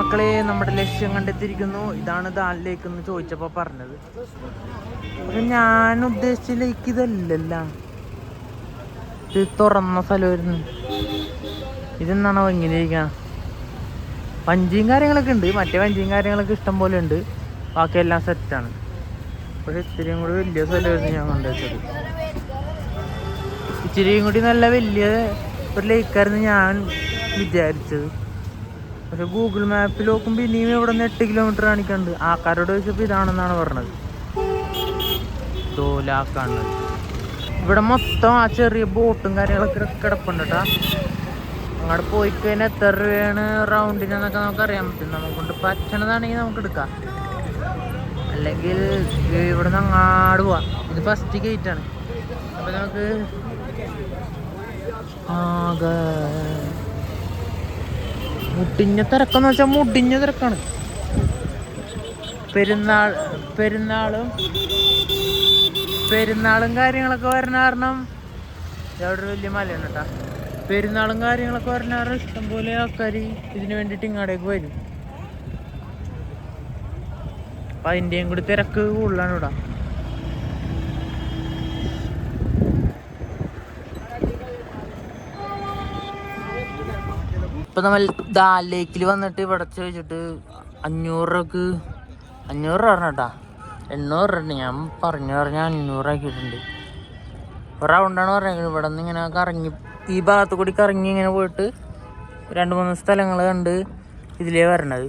മക്കളെ, നമ്മുടെ ലക്ഷ്യം കണ്ടെത്തിയിരിക്കുന്നു. ഇതാണ് ദാൽ ലേക്ക് എന്ന് ചോദിച്ചപ്പോൾ പറഞ്ഞത്. പക്ഷെ ഞാൻ ഉദ്ദേശിച്ച ലേക്ക് ഇതല്ലല്ല, ഇത് തുറന്ന സ്ഥലമായിരുന്നു. ഇതെന്താണോ ഇങ്ങനെ ഇരിക്കുക? വഞ്ചിയും കാര്യങ്ങളൊക്കെ ഉണ്ട്, മറ്റേ വഞ്ചിയും കാര്യങ്ങളൊക്കെ ഇഷ്ടം പോലെ ഉണ്ട്, ബാക്കിയെല്ലാം സെറ്റാണ്. പക്ഷെ ഇത്തിരിയും കൂടി വലിയ സ്ഥലമായിരുന്നു ഞാൻ കണ്ടുവച്ചത്. ഇച്ചിരിയും കൂടി നല്ല വലിയ ഒരു ലേക്കായിരുന്നു ഞാൻ വിചാരിച്ചത്. പക്ഷെ ഗൂഗിൾ മാപ്പിൽ നോക്കുമ്പോൾ ഇനിയും ഇവിടെ നിന്ന് 8 കിലോമീറ്റർ കാണിക്കുന്നുണ്ട്. ആൾക്കാരോട് ചോദിച്ചപ്പോൾ ഇതാണെന്നാണ് പറഞ്ഞത്. ദോലാക്കാണ് ഇവിടെ മൊത്തം ആ ചെറിയ ബോട്ടും കാര്യങ്ങളൊക്കെ കിടപ്പുണ്ട് കേട്ടോ. അങ്ങോട്ട് പോയി കഴിഞ്ഞാൽ എത്ര രൂപയാണ് റൗണ്ടിനെന്നൊക്കെ നമുക്ക് അറിയാൻ പറ്റും. നമുക്കൊണ്ട് പറ്റണതാണെങ്കിൽ നമുക്ക് എടുക്കാം, അല്ലെങ്കിൽ ഇവിടെ നിന്ന് അങ്ങാട് പോവാം. ഇത് ഫസ്റ്റ് ഗേറ്റ് ആണ്. അപ്പം നമുക്ക് ആകെ മുടിഞ്ഞ തിരക്കെന്ന് വെച്ചാൽ മുടിഞ്ഞ തിരക്കാണ്. പെരുന്നാളും കാര്യങ്ങളൊക്കെ വരുന്ന കാരണം ഇവിടെ ഒരു വലിയ മലയാണ് കേട്ടോ. പെരുന്നാളും കാര്യങ്ങളൊക്കെ വരുന്ന കാരണം ഇഷ്ടംപോലെ ആൾക്കാർ ഇതിന് വേണ്ടിയിട്ട് ഇങ്ങോട്ടേക്ക് വരും. അപ്പം അതിൻ്റെയും കൂടി തിരക്ക് കൂടുതലാണ് ഇവിടെ. ഇപ്പം നമ്മൾ ദാൽ ലേക്കിൽ വന്നിട്ട് ഇവിടെ ചോദിച്ചിട്ട് 500 രൂപക്ക് 500 രൂപ പറഞ്ഞ കേട്ടാ, 800 രൂപ ഞാൻ പറഞ്ഞ് 500 ആക്കിയിട്ടുണ്ട്. ഒരു റൗണ്ടാണ് പറഞ്ഞത്. ഇവിടെ നിന്ന് ഇങ്ങനെ കറങ്ങി ഈ ഭാഗത്ത് കൂടി കറങ്ങി ഇങ്ങനെ പോയിട്ട് 2-3 സ്ഥലങ്ങൾ കണ്ട് ഇതിലേ വരണത്.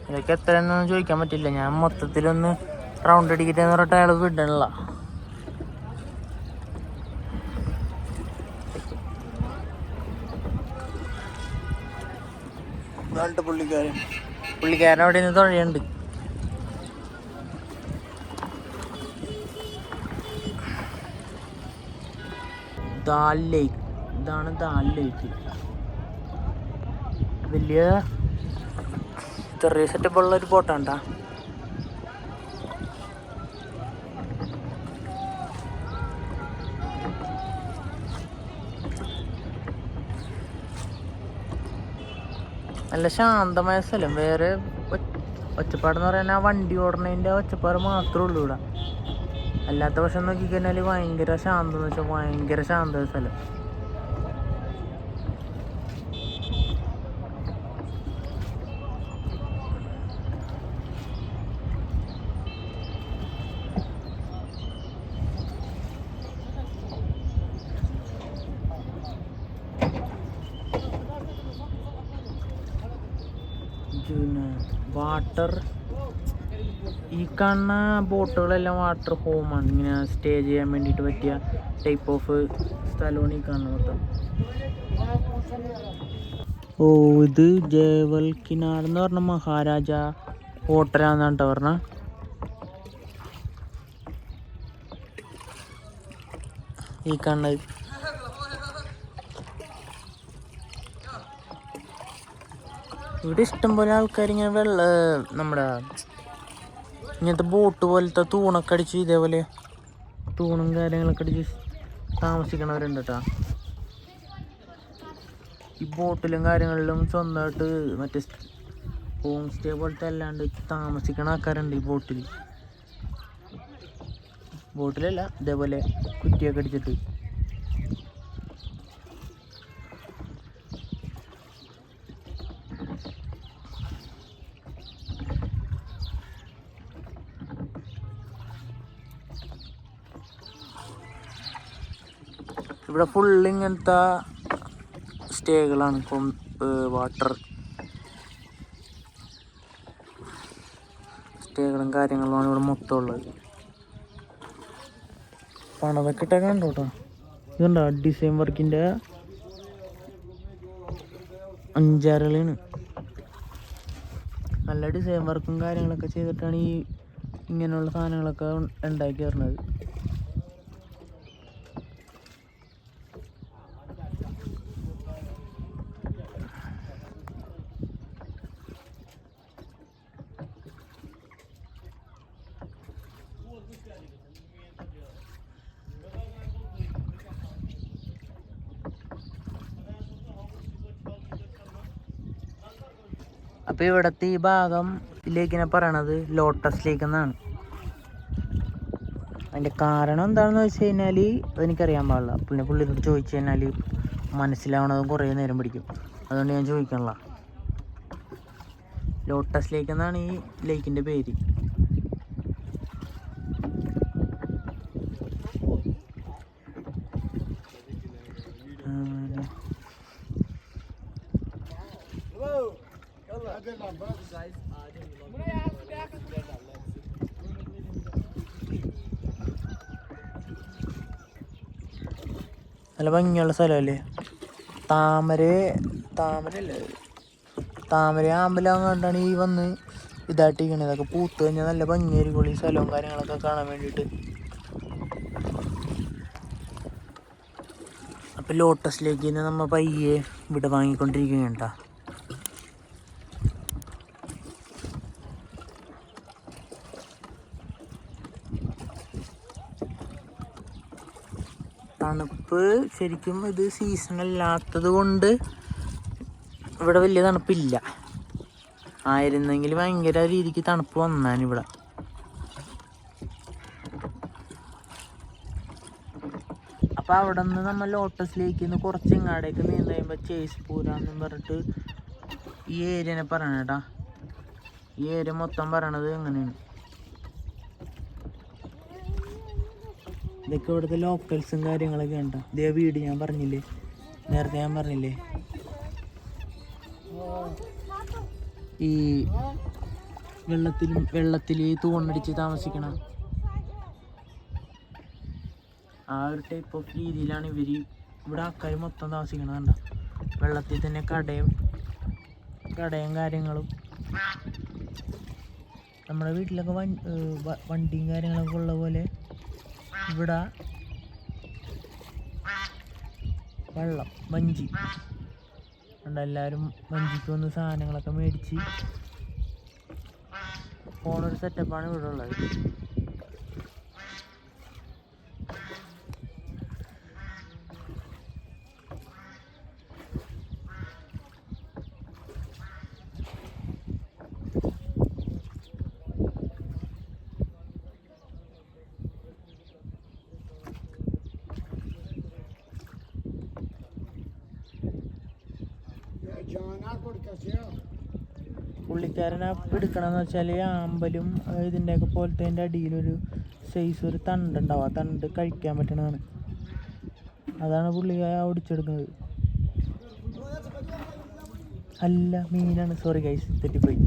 ഇതൊക്കെ എത്രയെന്നൊന്നും ചോദിക്കാൻ പറ്റില്ല. ഞാൻ മൊത്തത്തിലൊന്ന് റൗണ്ട് അടിക്കട്ടെന്ന് പറഞ്ഞിട്ട് അയാൾ വിടണില്ല. പുള്ളിക്കാരൻ അവിടെ നിന്ന് തുഴയുണ്ട്. ദാൽ ലേക്ക്, ഇതാണ് ദാൽ ലേക്ക്. വലിയ ചെറിയ സെറ്റപ്പുള്ള ഒരു ബോട്ടാണ് കേട്ടോ. നല്ല ശാന്തമായ സ്ഥലം. വേറെ ഒച്ചപ്പാടെന്ന് പറയാൻ ആ വണ്ടി ഓടണതിൻ്റെ ഒച്ചപ്പാട് മാത്രമേ ഉള്ളൂ ഇവിടെ. അല്ലാത്ത പക്ഷം നോക്കിക്കഴിഞ്ഞാൽ ഭയങ്കര ശാന്തം എന്ന് വെച്ചാൽ ഭയങ്കര ശാന്തമായ സ്ഥലം. പിന്നെ വാട്ടർ, ഈ കാണുന്ന ബോട്ടുകളെല്ലാം വാട്ടർ ഹോമാണ്. ഇങ്ങനെ സ്റ്റേ ചെയ്യാൻ വേണ്ടിയിട്ട് പറ്റിയ ടൈപ്പ് ഓഫ് സ്ഥലമാണ് ഈ കാണുന്നത് മൊത്തം. ഓ, ഇത് ജേവൽ കിനാർ എന്ന് പറഞ്ഞ മഹാരാജ ഹോട്ടലാന്നാണ് കേട്ടോ പറഞ്ഞ. ഈ കാണുന്നത് ഇവിടെ ഇഷ്ടംപോലെ ആൾക്കാരിങ്ങനെ നമ്മുടെ ഇങ്ങനത്തെ ബോട്ട് പോലത്തെ തൂണൊക്കെ അടിച്ച് ഇതേപോലെ തൂണും കാര്യങ്ങളൊക്കെ അടിച്ച് താമസിക്കണവരുണ്ട് കേട്ടോ. ഈ ബോട്ടിലും കാര്യങ്ങളിലും സ്വന്തമായിട്ട് മറ്റേ ഹോം സ്റ്റേ പോലത്തെ അല്ലാണ്ട് താമസിക്കണ ആൾക്കാരുണ്ട് ഈ ബോട്ടിലല്ല, ഇതേപോലെ കുറ്റിയൊക്കെ അടിച്ചിട്ട്. ഇവിടെ ഫുള്ള് ഇങ്ങനത്തെ സ്റ്റേകളാണ്. ഇപ്പം വാട്ടർ സ്റ്റേകളും കാര്യങ്ങളുമാണ് ഇവിടെ മൊത്തം ഉള്ളത്. പണതൊക്കെ ഇട്ടൊക്കെ ഉണ്ടോ കേട്ടോ. ഇതുണ്ടോ ഡിസൈൻ വർക്കിൻ്റെ 5-6 കളിയാണ്. നല്ല ഡിസൈൻ വർക്കും കാര്യങ്ങളൊക്കെ ചെയ്തിട്ടാണ് ഈ ഇങ്ങനെയുള്ള സാധനങ്ങളൊക്കെ ഉണ്ടാക്കി തരുന്നത്. അപ്പോൾ ഇവിടുത്തെ ഈ ഭാഗം ലേക്കിനെ പറയണത് ലോട്ടസ് ലേക്ക് എന്നാണ്. അതിൻ്റെ കാരണം എന്താണെന്ന് വെച്ച് കഴിഞ്ഞാൽ അതെനിക്കറിയാൻ പാടില്ല. പിന്നെ പുള്ളിയോട് ചോദിച്ചു കഴിഞ്ഞാൽ മനസ്സിലാവണതും കുറേ നേരം പിടിക്കും. അതുകൊണ്ട് ഞാൻ ചോദിക്കണില്ല. ലോട്ടസ് ലേക്ക് എന്നാണ് ഈ ലേക്കിൻ്റെ പേര്. നല്ല ഭംഗിയുള്ള സ്ഥലമല്ലേ. താമര ആമ്പലാൻ കണ്ടാണ് ഈ വന്ന് ഇതായിട്ടിരിക്കണത്. ഇതൊക്കെ പൂത്ത് കഴിഞ്ഞാൽ നല്ല ഭംഗിയായിരിക്കും ഈ സ്ഥലവും കാര്യങ്ങളൊക്കെ കാണാൻ വേണ്ടിയിട്ട്. അപ്പം ലോട്ടസിലേക്ക് തന്നെ നമ്മൾ പയ്യെ ഇവിടെ വാങ്ങിക്കൊണ്ടിരിക്കുകയാണ്. തണുപ്പ് ശരിക്കും ഇത് സീസണല്ലാത്തത് കൊണ്ട് ഇവിടെ വലിയ തണുപ്പില്ല. ആയിരുന്നെങ്കിൽ ഭയങ്കര രീതിക്ക് തണുപ്പ് വന്നാനിവിടെ. അപ്പോൾ അവിടെ നിന്ന് നമ്മൾ ലോട്ടസിലേക്ക് നിന്ന് കുറച്ച് ഇങ്ങാടേക്ക് നീന്ത് കഴിയുമ്പോൾ ചേസ് പൂരാന്നും പറഞ്ഞിട്ട് ഈ ഏരിയനെ പറയണ കേട്ടാ. ഈ ഏരിയ മൊത്തം പറയണത് എങ്ങനെയാണ്. ഇതൊക്കെ ഇവിടുത്തെ ലോക്കൽസും കാര്യങ്ങളൊക്കെ ഉണ്ടോ. ഇതേ വീട് ഞാൻ പറഞ്ഞില്ലേ, നേരത്തെ ഞാൻ പറഞ്ഞില്ലേ, ഈ വെള്ളത്തിൽ തൂണടിച്ച് താമസിക്കണം ആ ഒരു ടൈപ്പ് ഓഫ് രീതിയിലാണ് ഇവിടെ ആൾക്കാർ മൊത്തം താമസിക്കണതുണ്ടോ. വെള്ളത്തിൽ തന്നെ കടയും കാര്യങ്ങളും. നമ്മുടെ വീട്ടിലൊക്കെ വണ്ടിയും കാര്യങ്ങളൊക്കെ ഉള്ള പോലെ ഇവിടെ വെള്ളം വഞ്ചി ഉണ്ട്. എല്ലാവരും വഞ്ചിക്ക് വന്ന് സാധനങ്ങളൊക്കെ മേടിച്ച് പോണൊരു സെറ്റപ്പാണ് ഇവിടെ ഉള്ളത്. പുള്ളിക്കാരനെ എടുക്കണമെന്ന് വെച്ചാൽ ആമ്പലും ഇതിൻ്റെയൊക്കെ പോലത്തെ അടിയിലൊരു സൈസ് ഒരു തണ്ടുണ്ടാവും. ആ തണ്ട് കഴിക്കാൻ പറ്റണതാണ്. അതാണ് പുള്ളിക്കാരൻ ഓടിച്ചെടുക്കുന്നത്. അല്ല, മീനാണ്. സോറി ഗൈസ്, തെറ്റിപ്പോയി.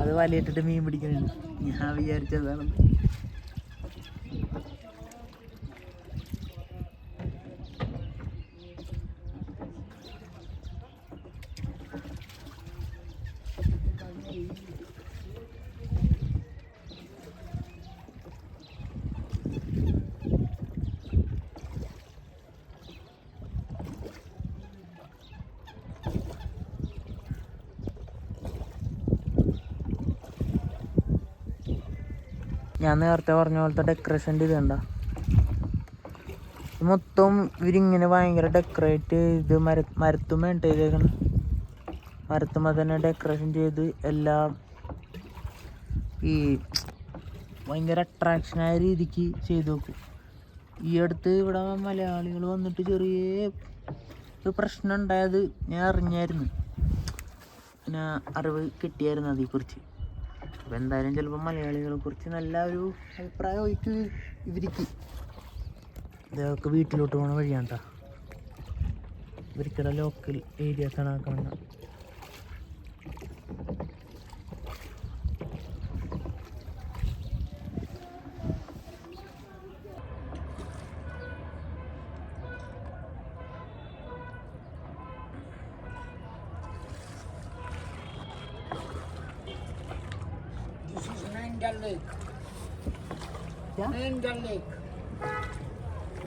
അത് വലയിട്ടിട്ട് മീൻ പിടിക്കുന്നുണ്ട്. ഞാൻ വിചാരിച്ചതാണ്. ഞാൻ നേരത്തെ പറഞ്ഞ പോലത്തെ ഡെക്കറേഷൻ്റെ ഇത് കണ്ട. മൊത്തം ഇവരിങ്ങനെ ഭയങ്കര ഡെക്കറേറ്റ് ചെയ്ത് മരത്തുമ്മ ചെയ്തേക്കണം. മരത്തുമ്മ തന്നെ ഡെക്കറേഷൻ ചെയ്ത് എല്ലാം ഈ ഭയങ്കര അട്രാക്ഷനായ രീതിക്ക് ചെയ്ത് വെക്കും. ഈ അടുത്ത് ഇവിടെ മലയാളികൾ വന്നിട്ട് ചെറിയ ഒരു പ്രശ്നം ഉണ്ടായത് ഞാൻ അറിഞ്ഞായിരുന്നു. പിന്നെ അറിവ് കിട്ടിയായിരുന്നു അതേക്കുറിച്ച്. അപ്പോൾ എന്തായാലും ചിലപ്പോൾ മലയാളികളെ കുറിച്ച് നല്ല ഒരു അഭിപ്രായമായിട്ട് ഇവർക്ക്. ഇതൊക്കെ വീട്ടിലോട്ട് പോകണ വഴിയാണ് കേട്ടോ. ഇവർക്കിടെ ലോക്കൽ ഏരിയാസാണ് ആ കാണുന്നത്.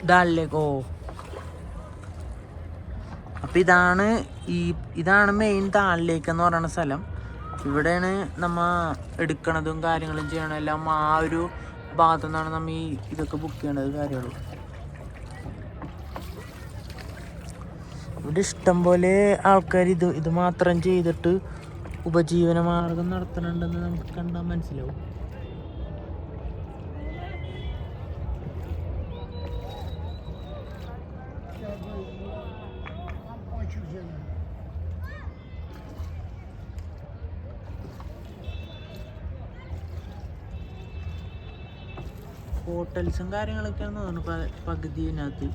ഡാലിലേക്ക്. അപ്പം ഇതാണ് മെയിൻ താളിലേക്ക് എന്ന് പറയുന്ന സ്ഥലം. ഇവിടെയാണ് നമ്മൾ എടുക്കണതും കാര്യങ്ങളും ചെയ്യണം എല്ലാം. ആ ഒരു ഭാഗത്തു നിന്നാണ് നമ്മൾ ഇതൊക്കെ ബുക്ക് ചെയ്യേണ്ടത് കാര്യമുള്ളൂ. ഇവിടെ ഇഷ്ടം പോലെ ആൾക്കാർ ഇത് മാത്രം ചെയ്തിട്ട് ഉപജീവന മാർഗം നടത്തണുണ്ടെന്ന് നമുക്ക് കണ്ടാൽ മനസ്സിലാവും. ഹോട്ടൽസും കാര്യങ്ങളൊക്കെയാണ് തോന്നുന്നു പകുതിനകത്ത്.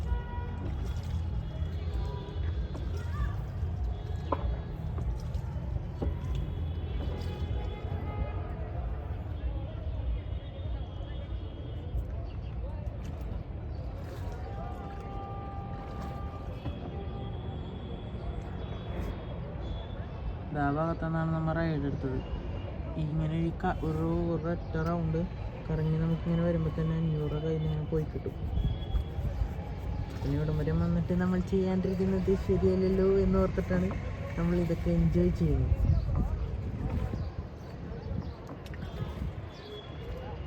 ആ ഭാഗത്തുനിന്നാണ് നമ്മൾ റൈഡ് എടുത്തത്. ഇങ്ങനെ ഒരു ഒരൊറ്റ റൗണ്ട് കറങ്ങി നമുക്കിങ്ങനെ വരുമ്പോൾ തന്നെ 500 കയ്യിൽ ഇങ്ങനെ പോയി കിട്ടും. പിന്നെ ഇവിടം വരെ വന്നിട്ട് നമ്മൾ ചെയ്യാണ്ടിരിക്കുന്നത് ശരിയല്ലല്ലോ എന്ന് ഓർത്തിട്ടാണ് നമ്മൾ ഇതൊക്കെ എൻജോയ് ചെയ്യുന്നത്.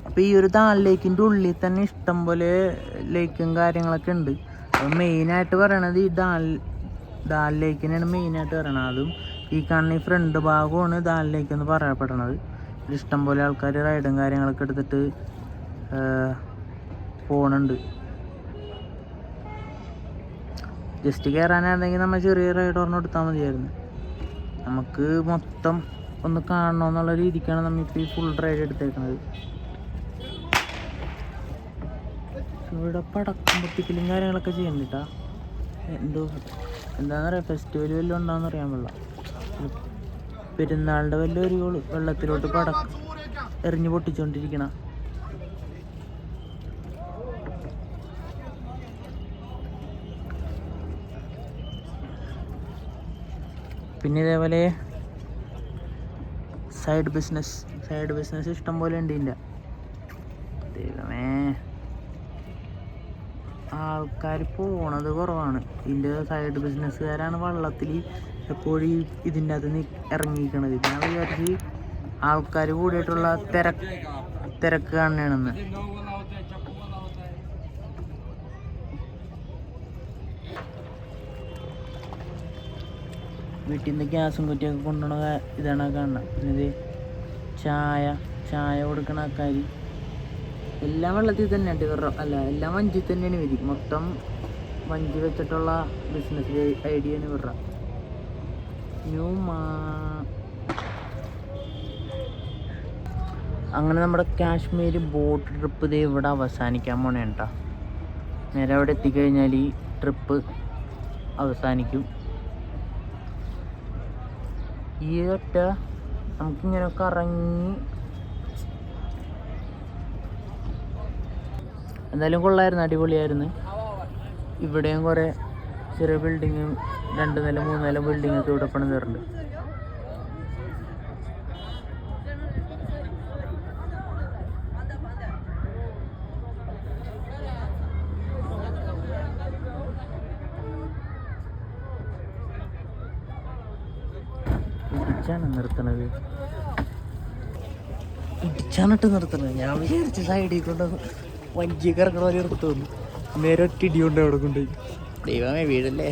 അപ്പോൾ ഈ ഒരു ദാൽ ലേക്കിൻ്റെ ഉള്ളിൽ തന്നെ ഇഷ്ടം പോലെ ലേക്കും കാര്യങ്ങളൊക്കെ ഉണ്ട്. അപ്പോൾ മെയിനായിട്ട് പറയണത് ഈ ദാൽ ലേക്കിനാണ് മെയിനായിട്ട് പറയണത്. അതും ഈ കാണുന്ന ഈ ഫ്രണ്ട് ഭാഗമാണ് ദാൽ ലേക്ക് എന്ന് പറയപ്പെടുന്നത്. ഇഷ്ടം പോലെ ആൾക്കാർ റൈഡും കാര്യങ്ങളൊക്കെ എടുത്തിട്ട് പോണുണ്ട്. ജസ്റ്റ് കയറാനായിരുന്നെങ്കിൽ നമ്മൾ ചെറിയ റൈഡ് ഒരെണ്ണം എടുത്താൽ മതിയായിരുന്നു. നമുക്ക് മൊത്തം ഒന്ന് കാണണമെന്നുള്ള രീതിക്കാണ് നമ്മളിപ്പോൾ ഈ ഫുൾ റൈഡ് എടുത്തേക്കുന്നത്. ഇവിടെ പടക്കം പൊട്ടിക്കലും കാര്യങ്ങളൊക്കെ ചെയ്യുന്നുണ്ട്. എന്താണെന്ന് പറയാം, ഫെസ്റ്റിവൽ വല്ലതും ഉണ്ടാകുന്ന അറിയാൻ പാടില്ല. പെരുന്നാളിൻ്റെ വലിയൊരു വെള്ളത്തിലോട്ട് പടക്കം എറിഞ്ഞു പൊട്ടിച്ചുകൊണ്ടിരിക്കണം. പിന്നെ ഇതേപോലെ സൈഡ് ബിസിനസ് ഇഷ്ടം പോലെ ഉണ്ട്. ഇതിൻ്റെ ദൈവമേ, ആൾക്കാർ പോണത് കുറവാണ്. ഇതിൻ്റെ സൈഡ് ബിസിനസ്സുകാരാണ് വള്ളത്തിൽ എപ്പോഴും ഇതിൻ്റെ അത് ഇറങ്ങിയിരിക്കണത്. ഞാൻ വിചാരിച്ച് ആൾക്കാർ കൂടിയിട്ടുള്ള തിരക്ക് കാണണമെന്ന്. വീട്ടിൽ നിന്ന് ഗ്യാസും കുറ്റിയൊക്കെ കൊണ്ടുപോകണ ഇതാണ് കാണുന്നത്. പിന്നെ ഇത് ചായ കൊടുക്കണ ആൾക്കാർ എല്ലാം വെള്ളത്തിൽ തന്നെയാണ് എല്ലാം വഞ്ചി തന്നെയാണ് വരും. മൊത്തം വഞ്ചി വെച്ചിട്ടുള്ള ബിസിനസ് ഐഡിയയാണ് ഇവരുടെ. അങ്ങനെ നമ്മുടെ കാശ്മീർ ബോട്ട് ട്രിപ്പ് ഇത് ഇവിടെ അവസാനിക്കാൻ പോണേ കേട്ടോ. നേരെ അവിടെ എത്തിക്കഴിഞ്ഞാൽ ഈ ട്രിപ്പ് അവസാനിക്കും. ഈ ഒറ്റ നമുക്കിങ്ങനെ കറങ്ങി എന്തായാലും കൊള്ളായിരുന്നു, അടിപൊളിയായിരുന്നു. ഇവിടെയും കുറേ ചെറിയ ബിൽഡിങ്ങും 2 നില 3 നില ബിൽഡിങ്ങൊക്കെ ഇവിടെ പണിതീറുണ്ട്. ഇടിച്ചാണിട്ട് നിർത്തണത്. ഞാൻ വിചാരിച്ച സൈഡിൽ കൊണ്ട് വഞ്ചിയൊക്കെ ഇറങ്ങണ പോലെ എടുത്തു വന്നു. നേരെ ഒറ്റ ഇടി കൊണ്ട് അവിടെ കൊണ്ടുപോയി. ദൈവമേ, വീടല്ലേ.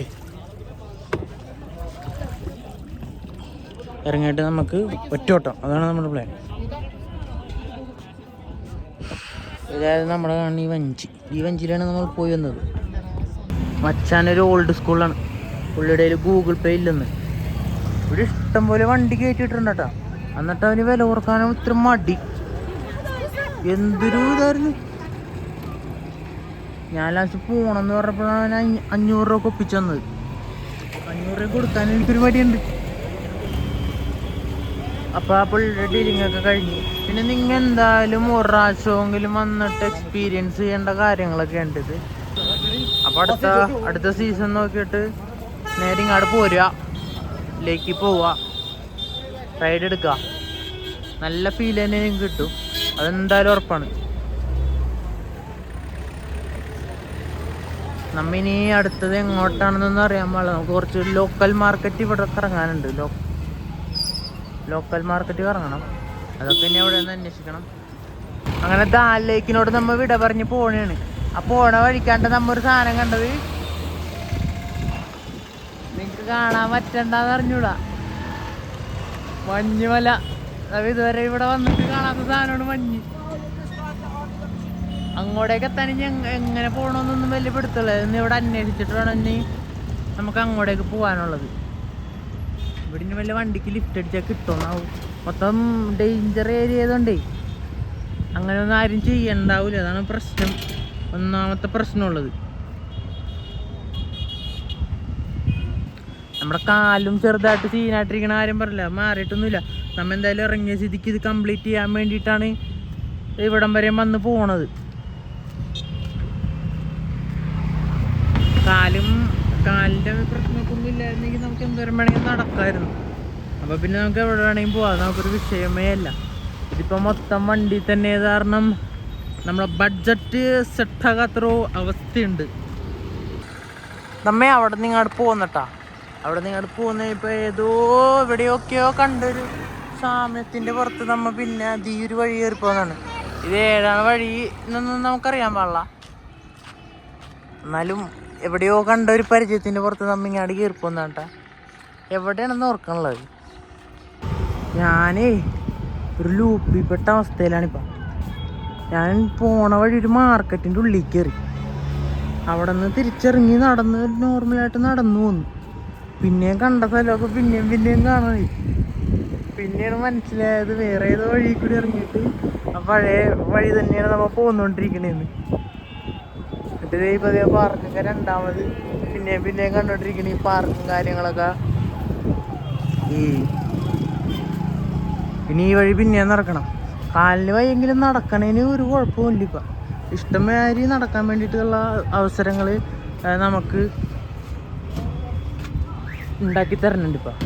ഇറങ്ങിയിട്ട് നമുക്ക് ഒറ്റോട്ടം, അതാണ് നമ്മുടെ പ്ലാൻ. അതായത് നമ്മുടെ കാണുന്ന ഈ വഞ്ചിയിലാണ് നമ്മൾ പോയി വന്നത്. മച്ചാനൊരു ഓൾഡ് സ്കൂളാണ്. പുള്ളിയുടെ കയ്യിൽ ഗൂഗിൾ പേ ഇല്ലെന്ന്. ഇവിടെ ഇഷ്ടം പോലെ വണ്ടി കയറ്റിയിട്ടുണ്ട് കേട്ടോ. എന്നിട്ട് അവന് വില കുറക്കാനും ഇത്ര മടി. എന്തൊരു ഇതായിരുന്നു. ഞാൻ ലാസ്റ്റ് പോകണമെന്ന് പറഞ്ഞപ്പോഴാണ് 500 രൂപ ഒപ്പിച്ചു തന്നത്. 500 രൂപ കൊടുക്കാൻ എനിക്കൊരു മടിയുണ്ട്. അപ്പോൾ ആ പുള്ളിയുടെ ഡീലിംഗ് ഒക്കെ കഴിഞ്ഞു. പിന്നെ നിങ്ങൾ എന്തായാലും ഒരു പ്രാവശ്യമെങ്കിലും വന്നിട്ട് എക്സ്പീരിയൻസ് ചെയ്യേണ്ട കാര്യങ്ങളൊക്കെ ഉണ്ട് ഇത്. അപ്പോൾ അടുത്ത സീസൺ നോക്കിയിട്ട് നേരെ ഇങ്ങോട്ട് പോരുക, ലേക്ക് പോവുക, റൈഡ് എടുക്കുക. നല്ല ഫീൽ തന്നെ നിങ്ങൾക്ക് കിട്ടും, അതെന്തായാലും ഉറപ്പാണ്. നമ്മിനി അടുത്തത് എങ്ങോട്ടാണെന്നൊന്നും അറിയാൻ പാടില്ല. നമുക്ക് കുറച്ച് ലോക്കൽ മാർക്കറ്റ് ഇവിടെ ഇറങ്ങാനുണ്ട്. ലോക്കൽ മാർക്കറ്റ് ഇറങ്ങണം. അതൊക്കെ ഇനി എവിടെ നിന്ന് അന്വേഷിക്കണം. അങ്ങനെ ദാൽ ലേക്കിനോട് നമ്മൾ വിട പറഞ്ഞ് പോണേണ്. ആ പോണ വഴിക്കാണ്ട് നമ്മൊരു സാധനം കണ്ടത് നിങ്ങൾക്ക് കാണാൻ പറ്റണ്ടെന്ന് അറിഞ്ഞൂടാ. മഞ്ഞുമല. ഇതുവരെ ഇവിടെ വന്നിട്ട് കാണാത്ത സാധനമാണ് മഞ്ഞ്. അങ്ങോട്ടേക്ക് എത്താൻ ഇനി എങ്ങനെ പോകണമെന്നൊന്നും വലിയ പിടുത്തുള്ള ഇന്ന് ഇവിടെ അന്വേഷിച്ചിട്ട് വേണം ഇനി നമുക്ക് അങ്ങോട്ടേക്ക് പോകാനുള്ളത്. ഇവിടെ ഇനി വല്ല വണ്ടിക്ക് ലിഫ്റ്റ് അടിച്ചാൽ കിട്ടുമെന്നാവും. മൊത്തം ഡേഞ്ചർ ഏരിയ ആയതുകൊണ്ടേ അങ്ങനെയൊന്നും ആരും ചെയ്യണ്ടാവില്ല. അതാണ് പ്രശ്നം, ഒന്നാമത്തെ പ്രശ്നമുള്ളത്. നമ്മുടെ കാലും ചെറുതായിട്ട് സീനായിട്ടിരിക്കണ ആരും പറയില്ല, മാറിയിട്ടൊന്നുമില്ല. നമ്മ എന്തായാലും ഇറങ്ങിയ സ്ഥിതിക്ക് ഇത് കംപ്ലീറ്റ് ചെയ്യാൻ വേണ്ടിയിട്ടാണ് ഇവിടം വരെയും വന്ന് പോണത്. കാലിൻ്റെ പ്രശ്നമൊന്നും ഇല്ലായിരുന്നെങ്കിൽ നമുക്ക് എന്തോരം വേണമെങ്കിൽ നടക്കാമായിരുന്നു. അപ്പോൾ പിന്നെ നമുക്ക് എവിടെ വേണമെങ്കിൽ പോവാം, നമുക്കൊരു വിഷയമേ അല്ല. ഇതിപ്പോൾ മൊത്തം വണ്ടി തന്നെ കാരണം നമ്മളെ ബഡ്ജറ്റ് സെറ്റാകാത്തൊരു അവസ്ഥയുണ്ട്. നമ്മെ അവിടെ നിന്ന് ഇങ്ങോട്ട് പോകുന്നട്ടാ. അവിടെ നിന്ന് ഇങ്ങോട്ട് പോകുന്ന ഇപ്പോൾ ഏതോ എവിടെയൊക്കെയോ കണ്ടൊരു സാമ്യത്തിൻ്റെ പുറത്ത് നമ്മൾ പിന്നെ ഒരു വഴി കയറി പോകുന്നതാണ്. ഇത് ഏതാണ് വഴി എന്നൊന്നും നമുക്കറിയാൻ പാടില്ല, എന്നാലും എവിടെയോ കണ്ട ഒരു പരിചയത്തിൻ്റെ പുറത്ത് നമ്മ ഇങ്ങോട്ട് കയറി പോകുന്ന കേട്ടാ. എവിടെയാണെന്ന് ഓർക്കാനുള്ളത്. ഞാനേ ഒരു ലൂപ്പിൽപ്പെട്ട അവസ്ഥയിലാണിപ്പം. ഞാൻ പോണ വഴി ഒരു മാർക്കറ്റിൻ്റെ ഉള്ളിൽ കയറി, അവിടെ നിന്ന് തിരിച്ചിറങ്ങി നടന്ന് നോർമലായിട്ട് നടന്നു പോന്നു. പിന്നെയും കണ്ട സ്ഥലമൊക്കെ പിന്നെയും കാണാൻ. പിന്നെയാണ് മനസ്സിലായത് വേറെ ഏതോ വഴി കൂടി ഇറങ്ങിയിട്ട് ആ പഴയ വഴി തന്നെയാണ് നമ്മൾ പോന്നുകൊണ്ടിരിക്കണേന്ന്. എന്നിട്ട് പതിയെ പാർക്കൊക്കെ രണ്ടാമത് പിന്നെയും കണ്ടോണ്ടിരിക്കണ ഈ പാർക്കും കാര്യങ്ങളൊക്കെ. പിന്നെ ഈ വഴി പിന്നെയും നടക്കണം. കാലിന് വയ്യെങ്കിലും നടക്കണേന് ഒരു കുഴപ്പമില്ല. ഇപ്പം ഇഷ്ടമാതിരി നടക്കാൻ വേണ്ടിയിട്ടുള്ള അവസരങ്ങൾ നമുക്ക് ഉണ്ടാക്കി തരുന്നുണ്ട്. ഇപ്പം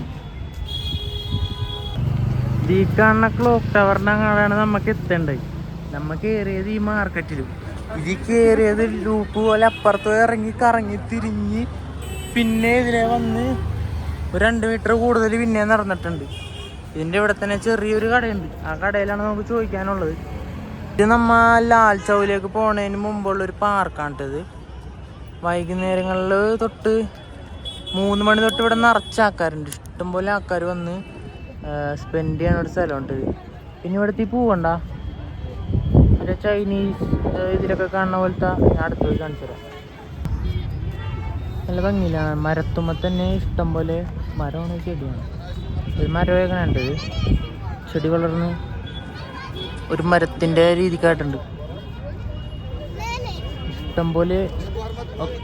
ഈ കാണുന്ന ക്ലോക്ക് ടവറിൻ്റെ അങ്ങനെയാണ് നമുക്ക് എത്തേണ്ടത്. നമ്മൾ കയറിയത് ഈ മാർക്കറ്റിലും, ഇതിൽ കയറിയത് ലൂപ്പ് പോലെ അപ്പുറത്തോ ഇറങ്ങി കറങ്ങി തിരിഞ്ഞ് പിന്നെ ഇതിലെ വന്ന് ഒരു 2 മീറ്റർ കൂടുതൽ പിന്നെ നടന്നിട്ടുണ്ട്. ഇതിൻ്റെ ഇവിടെ തന്നെ ചെറിയൊരു കടയുണ്ട്, ആ കടയിലാണ് നമുക്ക് ചോദിക്കാനുള്ളത്. ഇത് നമ്മൾ ലാൽ ചൗക്കിലേക്ക് പോണതിന് മുമ്പുള്ളൊരു പാർക്കാണിട്ടത്. വൈകുന്നേരങ്ങളിൽ തൊട്ട് 3 മണി തൊട്ട് ഇവിടെ നിറച്ച ആൾക്കാരുണ്ട്. ഇഷ്ടംപോലെ ആൾക്കാർ വന്ന് സ്പെൻഡ് ചെയ്യാൻ ഒരു സ്ഥലമുണ്ട്. പിന്നെ ഇവിടുത്തെ പൂവണ്ട മറ്റേ ചൈനീസ് ഇതിലൊക്കെ കാണുന്ന പോലത്തെ ഞാൻ അടുത്ത് പോയി കാണിച്ചു തരാം. നല്ല ഭംഗിയിലാണ്. മരത്തുമ്പോൾ തന്നെ ഇഷ്ടംപോലെ മരമാണ്, ചെടിയാണ്. ഒരു മരമൊക്കെ ഉണ്ട്, ചെടി വളർന്ന് ഒരു മരത്തിൻ്റെ രീതിക്കായിട്ടുണ്ട്. ഇഷ്ടംപോലെ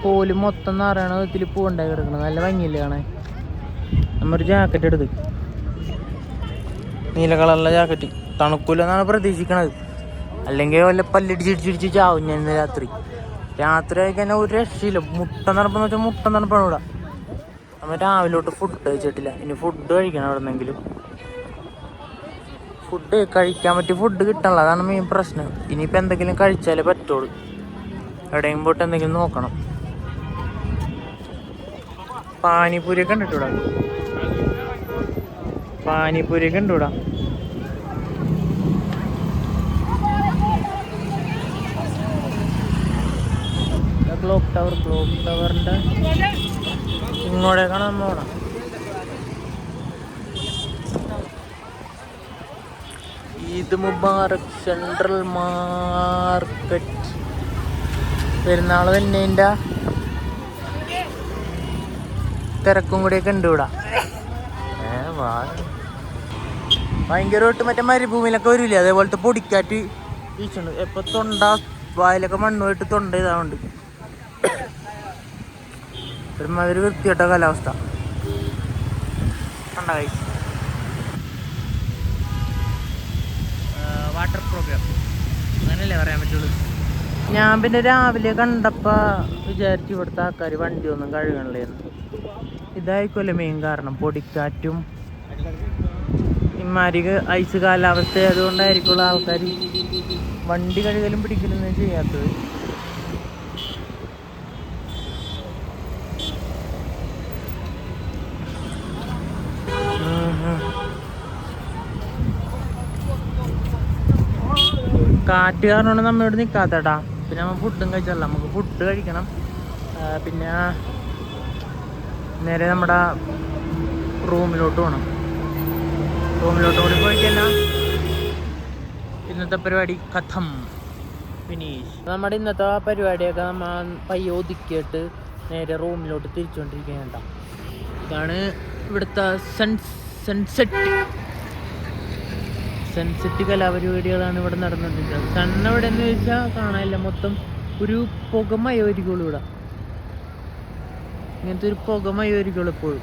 കോല് മൊത്തം നിറയണ വിധത്തിൽ പൂവുണ്ടായി കിടക്കണം. നല്ല ഭംഗിയില്ലേ കാണാൻ. നമ്മൊരു ജാക്കറ്റ് എടുത്ത്, നീല കളറിലെ ജാക്കറ്റ്. തണുക്കൂലെന്നാണ് പ്രതീക്ഷിക്കണത്, അല്ലെങ്കിൽ വല്ല പല്ലിടിച്ചിടിച്ചിടിച്ച് ചാവും ഞാൻ ഇന്ന് രാത്രി ആയി കഴിഞ്ഞാൽ ഒരു രക്ഷയില്ല. മുട്ട നടപ്പെന്ന് വെച്ചാൽ മുട്ട നടപ്പാണ് ഇവിടെ. നമ്മൾ രാവിലെ തൊട്ട് ഫുഡ് കഴിച്ചിട്ടില്ല, ഇനി ഫുഡ് കഴിക്കണം. എവിടെ നിന്നെങ്കിലും ഫുഡ് കഴിക്കാൻ പറ്റിയ ഫുഡ് കിട്ടണല്ലോ, അതാണ് മെയിൻ പ്രശ്നം. ഇനിയിപ്പോൾ എന്തെങ്കിലും കഴിച്ചാലേ പറ്റുള്ളൂ. എവിടെയെങ്കിലും പോയിട്ട് എന്തെങ്കിലും നോക്കണം. പാനിപൂരിയൊക്കെ ഉണ്ട് ഇവിടെ, പാനിപൂരിയൊക്കെ ഉണ്ട് ഇവിടെ. ക്ലോക്ക് ടവറിൻ്റെ ഇങ്ങോട്ടേക്കാണ് നമ്മൾ പോകണം. Eid Mubarak central market. പെരുന്നാൾ തന്നെ തിരക്കും കൂടിയൊക്കെ ഉണ്ട് ഇവിടെ. ഭയങ്കരമായിട്ട് മറ്റേ മരുഭൂമിയിലൊക്കെ വരില്ലേ, അതേപോലത്തെ പൊടിക്കാറ്റ് വീശുണ്ട്. എപ്പോൾ തൊണ്ട വായിലൊക്കെ മണ്ണുമായിട്ട് തൊണ്ട ഇതാവുണ്ട്. ഒരുമാതിരി വൃത്തികെട്ട കാലാവസ്ഥ. വാട്ടർ പ്രോഗ്രാം അങ്ങനെയല്ലേ പറയാൻ പറ്റുള്ളൂ. ഞാൻ പിന്നെ രാവിലെ കണ്ടപ്പോൾ വിചാരിച്ചു ഇവിടുത്തെ ആൾക്കാർ വണ്ടിയൊന്നും കഴുകണില്ലേന്ന്. ഇതായിരിക്കുമല്ലോ മെയിൻ കാരണം, പൊടിക്കാറ്റും ഇമാരി ഐസ് കാലാവസ്ഥ അതുകൊണ്ടായിരിക്കുള്ള ആൾക്കാർ വണ്ടി കഴുകലും പിടിക്കലൊന്നും ചെയ്യാത്തത്. കാറ്റ് കാരണമാണ് നമ്മ ഇവിടെ നിൽക്കാത്തട്ടാ. പിന്നെ നമ്മൾ ഫുഡും കഴിച്ചല്ല, നമുക്ക് ഫുഡ് കഴിക്കണം. പിന്നെ നേരെ നമ്മുടെ റൂമിലോട്ട് പോകണം. റൂമിലോട്ട് കൂടി പോയി കഴിഞ്ഞാൽ ഇന്നത്തെ പരിപാടി കഥം ഫിനിഷ്. നമ്മുടെ ഇന്നത്തെ പരിപാടിയൊക്കെ നമ്മൾ പയ്യെ ഒതുക്കിയിട്ട് നേരെ റൂമിലോട്ട് തിരിച്ചുകൊണ്ടിരിക്കുകയാണ്. ഇതാണ് ഇവിടുത്തെ സൺസെറ്റ് കലാപരിപാടികളാണ് ഇവിടെ നടന്നുകൊണ്ടിരിക്കുന്നത്. സൺ എവിടെ എന്ന് ചോദിച്ചാൽ കാണാനില്ല, മൊത്തം ഒരു പുകമയൊരിക്കുള്ളൂ ഇവിടെ. ഇങ്ങനത്തെ ഒരു പുകമയൊരിക്കുള്ളൂ എപ്പോഴും.